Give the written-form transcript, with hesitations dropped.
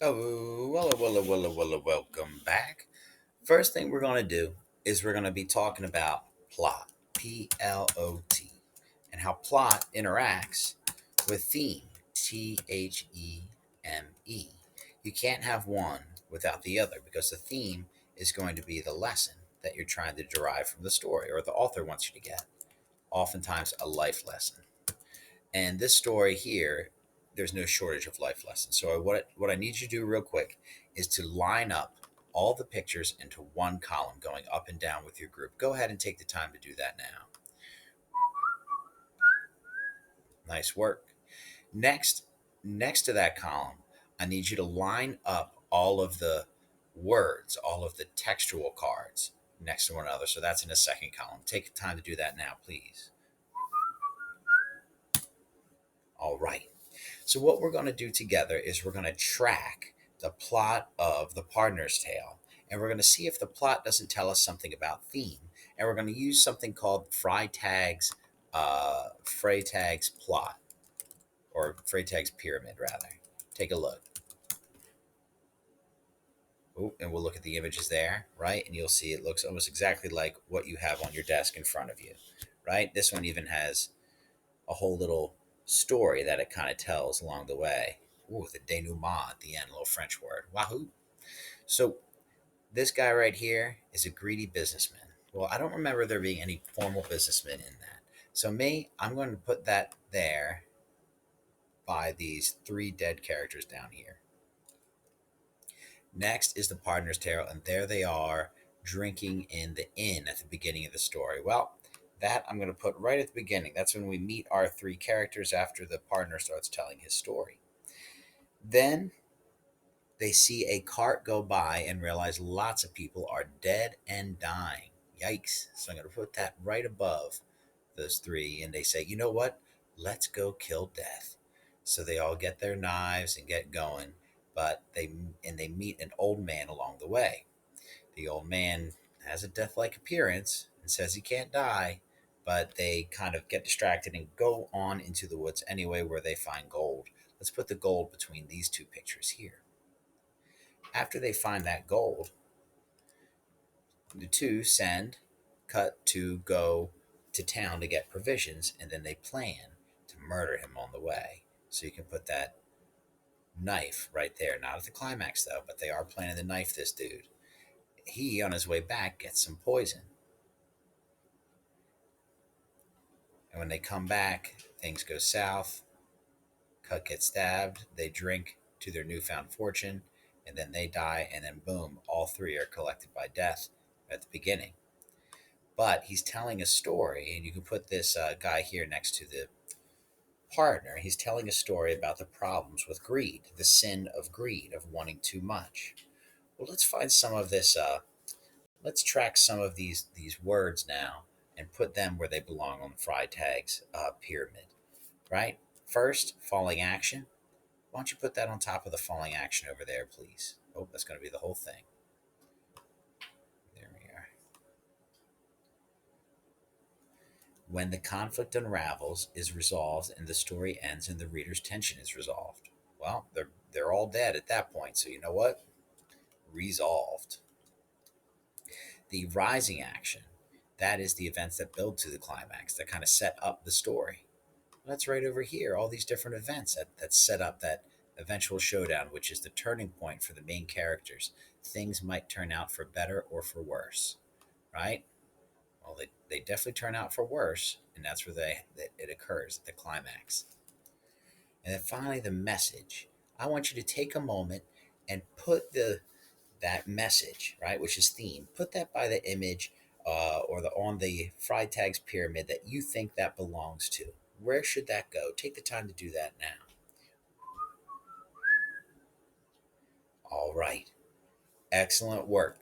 Oh, welcome back. First thing we're going to do is we're going to be talking about plot, Plot, and how plot interacts with theme, Theme. You can't have one without the other because the theme is going to be the lesson that you're trying to derive from the story or the author wants you to get, oftentimes a life lesson. And this story here, there's no shortage of life lessons. So what I need you to do real quick is to line up all the pictures into one column, going up and down with your group. Go ahead and take the time to do that now. Nice work. Next, next to that column, I need you to line up all of the words, all of the textual cards next to one another. So that's in the second column. Take time to do that now, please. All right. So, what we're going to do together is we're going to track the plot of The Partner's Tale, and we're going to see if the plot doesn't tell us something about theme. And we're going to use something called Freytag's plot, or Freytag's pyramid, rather. Take a look. Ooh, and we'll look at the images there, right? And you'll see it looks almost exactly like what you have on your desk in front of you, right? This one even has a whole little story that it kind of tells along the way. Ooh, the denouement at the end, a little French word. Wahoo! So this guy right here is a greedy businessman. Well, I don't remember there being any formal businessmen in that. So I'm going to put that there by these three dead characters down here. Next is the partner's tale, and there they are drinking in the inn at the beginning of the story. Well, that I'm going to put right at the beginning. That's when we meet our three characters after the partner starts telling his story. Then they see a cart go by and realize lots of people are dead and dying. Yikes. So I'm going to put that right above those three. And they say, you know what? Let's go kill death. So they all get their knives and get going. But they meet an old man along the way. The old man has a death-like appearance and says he can't die, but they kind of get distracted and go on into the woods anyway, where they find gold. Let's put the gold between these two pictures here. After they find that gold, the two send Cut to go to town to get provisions, and then they plan to murder him on the way. So you can put that knife right there. Not at the climax, though, but they are planning to knife this dude. He, on his way back, gets some poison. And when they come back, things go south. Cut gets stabbed. They drink to their newfound fortune, and then they die. And then, boom, all three are collected by death at the beginning. But he's telling a story, and you can put this guy here next to the partner. He's telling a story about the problems with greed, the sin of greed, of wanting too much. Well, let's find some of this. Let's track some of these words now and put them where they belong on the Freytag's pyramid. Right. First, falling action. Why don't you put that on top of the falling action over there, please? Oh, that's going to be the whole thing. There we are. When the conflict unravels, is resolved, and the story ends, and the reader's tension is resolved. Well, they're all dead at that point. So you know what? Resolved. The rising action. That is the events that build to the climax, that kind of set up the story. That's right over here. All these different events that set up that eventual showdown, which is the turning point for the main characters. Things might turn out for better or for worse, right? Well, they definitely turn out for worse, and that's where it occurs at the climax. And then finally, the message. I want you to take a moment and put that message, right, which is theme, put that by the image or the on the Freytag's pyramid that you think that belongs to. Where should that go? Take the time to do that now. All right. Excellent work.